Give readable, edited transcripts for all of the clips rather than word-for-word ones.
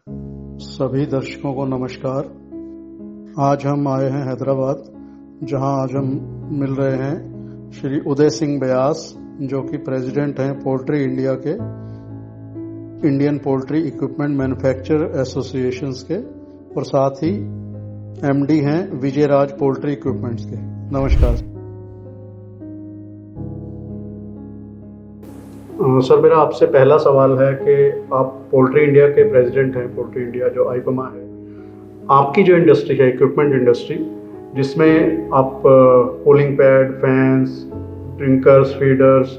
सभी दर्शकों को नमस्कार। आज हम आए हैं हैदराबाद, जहां आज हम मिल रहे हैं श्री उदय सिंह व्यास, जो कि प्रेसिडेंट हैं पोल्ट्री इंडिया के, Indian poultry equipment manufacturer associations के, और साथ ही एमडी हैं विजयराज पोल्ट्री इक्विपमेंट्स के। नमस्कार सर। मेरा आपसे पहला सवाल है कि आप पोल्ट्री इंडिया के प्रेसिडेंट हैं, पोल्ट्री इंडिया जो आईपमा है। आपकी जो इंडस्ट्री है, इक्विपमेंट इंडस्ट्री, जिसमें आप cooling pad, fans, drinkers, feeders,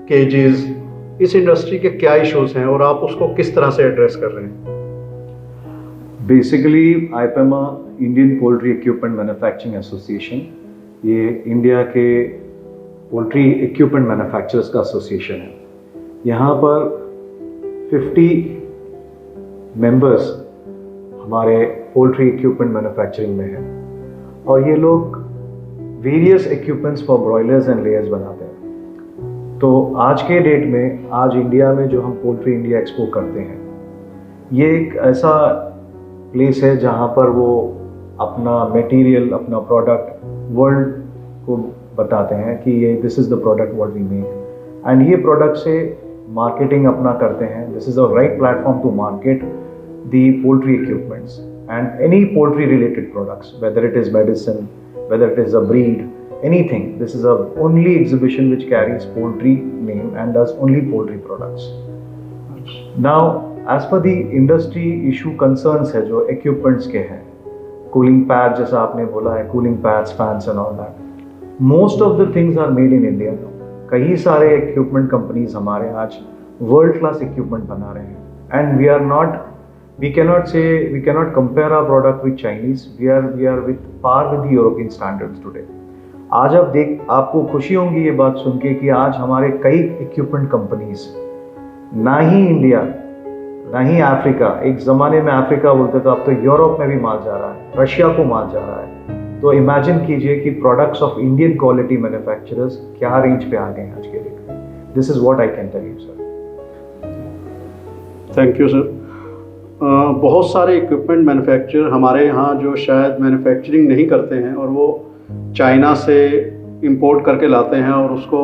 cages, इस इंडस्ट्री के क्या इश्यूज हैं और आप उसको किस तरह से एड्रेस कर रहे हैं? Basically IPEMA Indian poultry equipment manufacturing association, ये इंडिया के पोल्ट्री इक्विपमेंट मैन्युफैक्चरर्स का एसोसिएशन है। यहाँ पर 50 मेंबर्स हमारे पोल्ट्री इक्विपमेंट मैन्युफैक्चरिंग में हैं और ये लोग various equipments for broilers and layers बनाते हैं। तो आज के डेट में, आज इंडिया में जो हम पोल्ट्री इंडिया एक्सपो करते हैं, ये एक ऐसा प्लेस है जहाँ पर वो अपना मटेरियल, अपना प्रोडक्ट वर्ल्ड को बताते हैं कि ये this is the product what we make, and ये प्रोडक्ट से मार्केटिंग अपना करते हैं। This is a right platform to market the poultry equipments and any poultry related products, whether it is medicine, whether it is a breed, anything. This is a only exhibition which carries poultry name and does only poultry products. Now, as per the industry issue concerns है जो equipments के हैं, cooling pad जैसा आपने बोला है, cooling pads, fans and all that. Most of the things are made in India. कई सारे equipment companies हमारे आज world class equipment बना रहे हैं, and we cannot compare our product with Chinese. We are with par with the European standards today. आज आपको खुशी होंगी ये बात सुन के कि आज हमारे कई इक्विपमेंट कंपनीज, ना ही इंडिया ना ही अफ्रीका, एक ज़माने में अफ्रीका बोलते तो अब तो यूरोप में भी माल जा रहा है, रशिया को माल जा रहा है। तो इमेजिन कीजिए कि products of Indian quality manufacturers क्या रेंज पे आ गए हैं आज के डेट में। This is what I can tell you sir. Thank you sir. बहुत सारे इक्विपमेंट मैन्युफैक्चरर हमारे यहाँ जो शायद मैन्युफैक्चरिंग नहीं करते हैं और वो चाइना से इंपोर्ट करके लाते हैं और उसको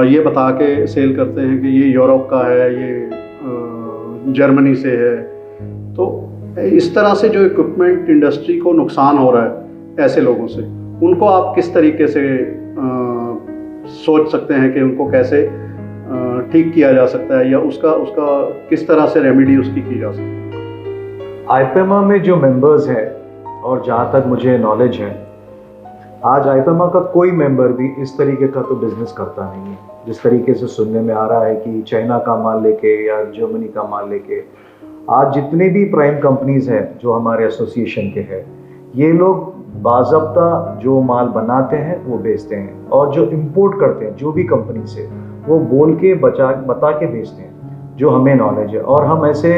ये बता के सेल करते हैं कि ये यूरोप का है, ये जर्मनी से है। तो इस तरह से जो इक्विपमेंट इंडस्ट्री को नुकसान हो रहा है ऐसे लोगों से, उनको आप किस तरीके से सोच सकते हैं कि उनको कैसे ठीक किया जा सकता है, या उसका किस तरह से रेमेडी उसकी की जा सकती है? आईपमा में जो मेंबर्स हैं, और जहाँ तक मुझे नॉलेज है, आज आईपमा का कोई मेंबर भी इस तरीके का तो बिजनेस करता नहीं है जिस तरीके से सुनने में आ रहा है कि चाइना का माल लेके या जर्मनी का माल लेके। आज जितने भी प्राइम कंपनीज हैं जो हमारे एसोसिएशन के हैं, ये लोग बाज़ाब्ता जो माल बनाते हैं वो बेचते हैं, और जो इंपोर्ट करते हैं जो भी कंपनी से, वो बोल के बता के बेचते हैं, जो हमें नॉलेज है। और हम ऐसे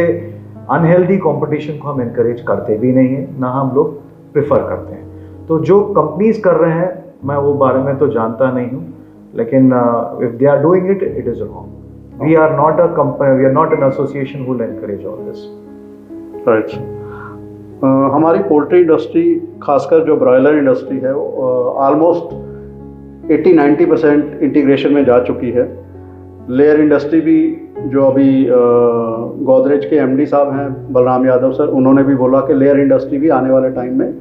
अनहेल्दी कंपटीशन को हम इनकरेज करते भी नहीं हैं, ना हम लोग प्रेफर करते हैं। तो जो कंपनीज कर रहे हैं, मैं वो बारे में तो जानता नहीं हूँ, लेकिन if they are doing it, it is wrong. We are not a company, we are not an association who will encourage all this. Right. हमारी पोल्ट्री इंडस्ट्री, खासकर जो ब्रॉयलर इंडस्ट्री है, वो ऑलमोस्ट 80-90% इंटीग्रेशन में जा चुकी है। लेयर इंडस्ट्री भी, जो अभी गोदरेज के एमडी साहब हैं बलराम यादव सर, उन्होंने भी बोला कि लेयर इंडस्ट्री भी आने वाले टाइम में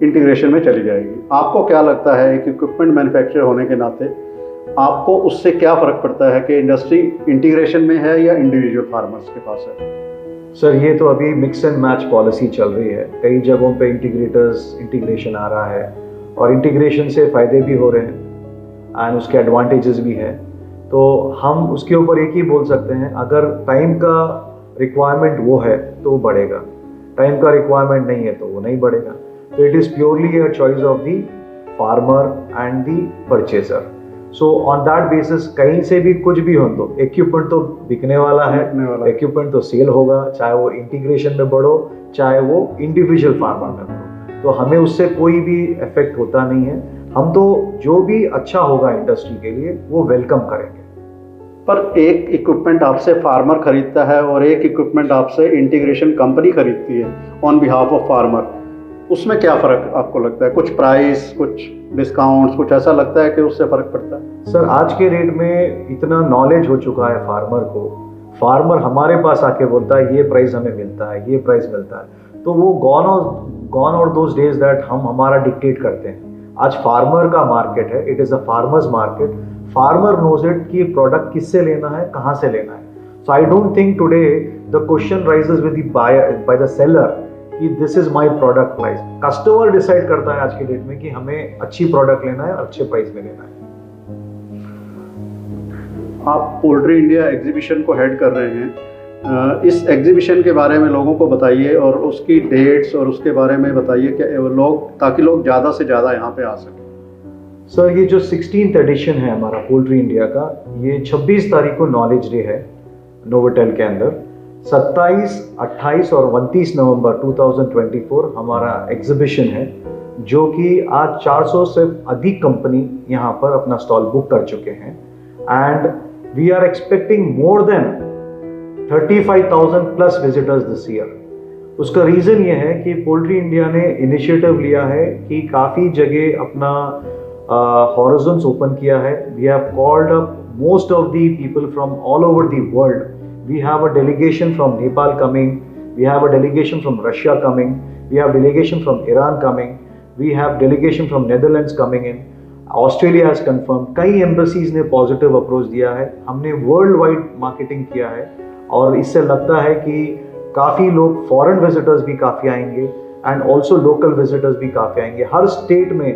इंटीग्रेशन में चली जाएगी। आपको क्या लगता है, एक इक्विपमेंट मैन्युफैक्चरर होने के नाते आपको उससे क्या फ़र्क पड़ता है कि इंडस्ट्री इंटीग्रेशन में है या इंडिविजुअल फार्मर्स के पास है? सर, ये तो अभी मिक्स एंड मैच पॉलिसी चल रही है। कई जगहों पे इंटीग्रेशन आ रहा है, और इंटीग्रेशन से फ़ायदे भी हो रहे हैं एंड उसके एडवांटेजेस भी हैं। तो हम उसके ऊपर एक ही बोल सकते हैं, अगर टाइम का रिक्वायरमेंट वो है तो वो बढ़ेगा, टाइम का रिक्वायरमेंट नहीं है तो वो नहीं बढ़ेगा। So it is purely a choice of the farmer and the purchaser. So on that basis, कहीं से भी कुछ भी हो, तो इक्विपमेंट तो बिकने वाला है, इक्विपमेंट तो सेल होगा, चाहे वो इंटीग्रेशन में बढ़ो, चाहे वो इंडिविजुअल फार्मर में बढ़ो। तो हमें उससे कोई भी इफेक्ट होता नहीं है। हम तो जो भी अच्छा होगा इंडस्ट्री के लिए वो वेलकम करेंगे। पर एक इक्विपमेंट आपसे फार्मर खरीदता है और एक इक्विपमेंट आपसे इंटीग्रेशन कंपनी खरीदती है ऑन बिहाफ ऑफ फार्मर, उसमें क्या फ़र्क आपको लगता है? कुछ प्राइस, कुछ डिस्काउंट्स, कुछ ऐसा लगता है कि उससे फ़र्क पड़ता है? सर, आज के डेट में इतना नॉलेज हो चुका है फार्मर को, फार्मर हमारे पास आके बोलता है ये प्राइस हमें मिलता है, ये प्राइस मिलता है, तो वो गॉन और दोज डेज दैट हम हमारा डिक्टेट करते हैं। आज फार्मर का मार्केट है, it is a farmer's market. Farmer knows it कि प्रोडक्ट किससे लेना है, कहाँ से लेना है। So I don't think today the question raises with the buyer by the seller कि this is my product price. Customer decide करता है आज के डेट में कि हमें अच्छी प्रोडक्ट लेना है और अच्छे प्राइस में लेना है। आप पोल्ट्री इंडिया एग्जीबिशन को हेड कर रहे हैं, इस एग्जीबिशन के बारे में लोगों को बताइए और उसकी डेट्स और उसके बारे में बताइए कि लोग, ताकि लोग ज़्यादा से ज़्यादा यहाँ पे आ सकें। सर, ये जो 16th एडिशन है हमारा पोल्ट्री इंडिया का, ये 26 तारीख को नॉलेज डे है नोवोटेल के अंदर। 27, 28 और 29 नवंबर 2024 हमारा एग्जीबिशन है, जो कि आज 400 से अधिक कंपनी यहाँ पर अपना स्टॉल बुक कर चुके हैं and we are expecting more than 35,000 plus visitors this year. उसका रीज़न ये है कि पोल्ट्री इंडिया ने इनिशिएटिव लिया है कि काफ़ी जगह अपना हॉरिजॉन्स ओपन किया है। We have called up most of the people from all over the world. We have a delegation from Nepal coming, we have a delegation from Russia coming, we have delegation from Iran coming, we have delegation from Netherlands coming in, Australia has confirm. कई embassies ने positive approach दिया है। हमने world wide marketing किया है और इससे लगता है कि काफ़ी लोग फॉरेन विजिटर्स भी काफ़ी आएंगे एंड ऑल्सो लोकल विजिटर्स भी काफ़ी आएंगे। हर स्टेट में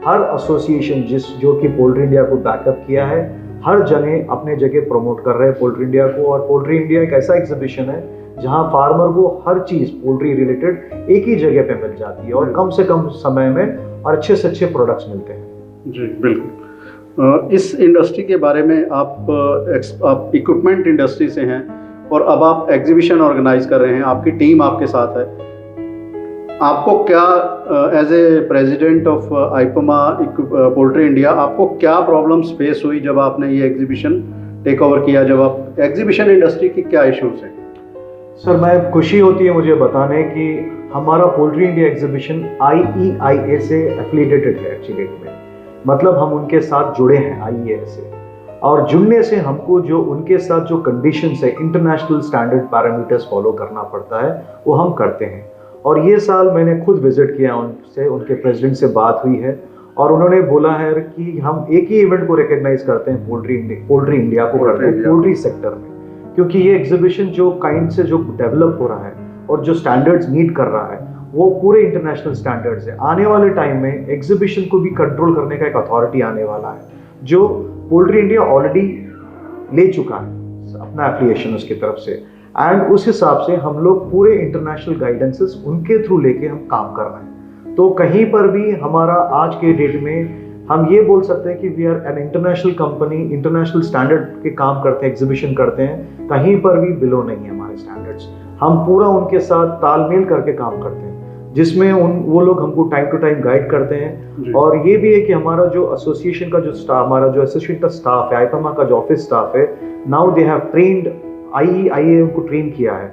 हर एसोसिएशन जो कि पोल्ट्री इंडिया को बैकअप किया है, हर जगह अपने जगह प्रमोट कर रहे हैं पोल्ट्री इंडिया को। और पोल्ट्री इंडिया एक ऐसा एग्जीबिशन है जहां फार्मर को हर चीज़ पोल्ट्री रिलेटेड एक ही जगह पे मिल जाती है और कम से कम समय में और अच्छे से अच्छे प्रोडक्ट्स मिलते हैं। जी बिल्कुल। इस इंडस्ट्री के बारे में आप इक्विपमेंट इंडस्ट्री से हैं और अब आप एग्जीबिशन ऑर्गेनाइज कर रहे हैं, आपकी टीम आपके साथ है। आपको क्या as a president of IPEMA poultry India, आपको क्या प्रॉब्लम्स फेस हुई जब आपने ये एग्जीबिशन टेक ओवर किया? जब आप एग्जीबिशन इंडस्ट्री की क्या इश्यूज हैं? सर, मैं खुशी होती है मुझे बताने कि हमारा पोल्ट्री इंडिया एग्जीबिशन IEIA से एफिलिएटेड है एक्चुअली में। मतलब हम उनके साथ जुड़े हैं IEIA से, और जुड़ने से हमको जो उनके साथ जो कंडीशंस है, इंटरनेशनल स्टैंडर्ड पैरामीटर्स फॉलो करना पड़ता है, वो हम करते हैं। और ये साल मैंने खुद विजिट किया उनसे, उनके प्रेसिडेंट से बात हुई है और उन्होंने बोला है कि हम एक ही इवेंट को रिकॉग्नाइज करते हैं, पोल्ट्री इंडिया को करते हैं पोल्ट्री सेक्टर में, क्योंकि ये एग्जीबिशन जो काइंड से जो डेवलप हो रहा है और जो स्टैंडर्ड्स मीट कर रहा है वो पूरे इंटरनेशनल स्टैंडर्ड्स है। आने वाले टाइम में एग्जीबिशन को भी कंट्रोल करने का एक अथॉरिटी आने वाला है, जो पोल्ट्री इंडिया ऑलरेडी ले चुका है अपना एफिलिएशन उसकी तरफ से, एंड उस हिसाब से हम लोग पूरे इंटरनेशनल गाइडेंसेस उनके थ्रू लेके हम काम कर रहे हैं। तो कहीं पर भी हमारा आज के डेट में हम ये बोल सकते हैं कि we are an international company, international standard के काम करते हैं, एग्जीबिशन करते हैं, कहीं पर भी बिलो नहीं है हमारे स्टैंडर्ड्स। हम पूरा उनके साथ तालमेल करके काम करते हैं, जिसमें वो लोग हमको टाइम टू टाइम गाइड करते हैं। और ये भी है कि हमारा जो एसोसिएशन का जो स्टाफ, हमारा जो एसोसिएशन का स्टाफ है, आइपमा का जो ऑफिस स्टाफ है, now they have trained, IEIA उनको ट्रेन किया है।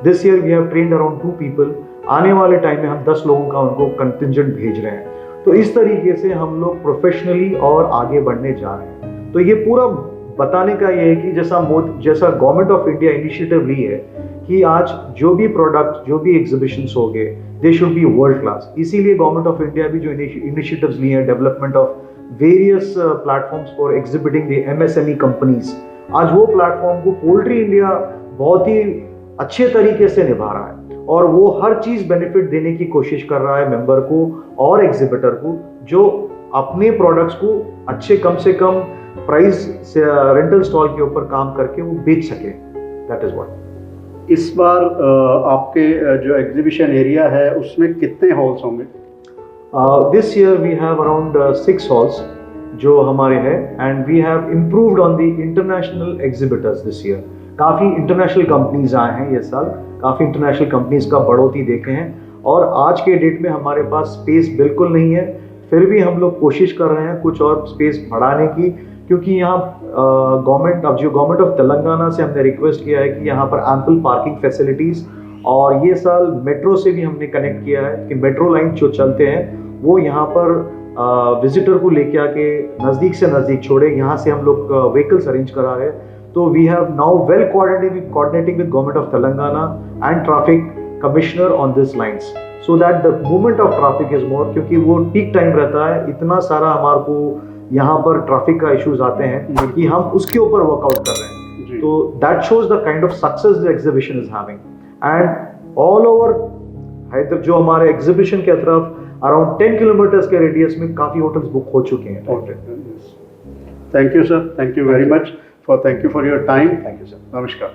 This year we have trained around 2 people. आने वाले टाइम में हम 10 लोगों का उनको कंटिजेंट भेज रहे हैं। तो इस तरीके से हम लोग प्रोफेशनली और आगे बढ़ने जा रहे हैं। तो ये पूरा बताने का ये है कि जैसा गवर्नमेंट ऑफ इंडिया इनिशिएटिव ली है कि आज जो भी प्रोडक्ट, जो भी एग्जीबिशंस हो गए, they should be world class. इसीलिए गवर्नमेंट ऑफ इंडिया भी जो इनिशिएटिव्स लिए हैं, development of various platforms for exhibiting the MSME companies, आज वो प्लेटफॉर्म को पोल्ट्री इंडिया बहुत ही अच्छे तरीके से निभा रहा है और वो हर चीज़ बेनिफिट देने की कोशिश कर रहा है मेंबर को और एग्जिबिटर को, जो अपने प्रोडक्ट्स को अच्छे कम से कम प्राइस से रेंटल स्टॉल के ऊपर काम करके वो बेच सके। That is what. इस बार आपके जो एग्जीबिशन एरिया है उसमें कितने हॉल्स होंगे? This year we have around 6 halls जो हमारे हैं, and we have improved on the international exhibitors this year. काफ़ी इंटरनेशनल कंपनीज आए हैं ये साल, काफ़ी इंटरनेशनल कंपनीज का बढ़ोतरी देखे हैं। और आज के डेट में हमारे पास स्पेस बिल्कुल नहीं है, फिर भी हम लोग कोशिश कर रहे हैं कुछ और स्पेस बढ़ाने की, क्योंकि यहाँ गवर्नमेंट ऑफ तेलंगाना से हमने रिक्वेस्ट किया है कि यहाँ पर एम्पल पार्किंग फैसिलिटीज़, और ये साल मेट्रो से भी हमने कनेक्ट किया है कि मेट्रो लाइन जो चलते हैं वो यहाँ पर विजिटर को लेके आके नज़दीक से नज़दीक छोड़े, यहाँ से हम लोग व्हीकल्स अरेंज करा रहे हैं। तो we have now well coordinating with government of Telangana and traffic commissioner on these lines so that the movement of traffic is more, क्योंकि वो पीक टाइम रहता है, इतना सारा हमारे को यहाँ पर ट्रैफिक का इश्यूज आते हैं कि हम उसके ऊपर वर्कआउट कर रहे हैं। तो that shows the kind of success the exhibition is having, and all over हैदर जो हमारे एग्जीबिशन के तरफ अराउंड 10 किलोमीटर्स के रेडियस में काफ़ी होटल्स बुक हो चुके हैं। Thank you sir, thank you very much, thank you for your time. Thank you, sir. Namaskar.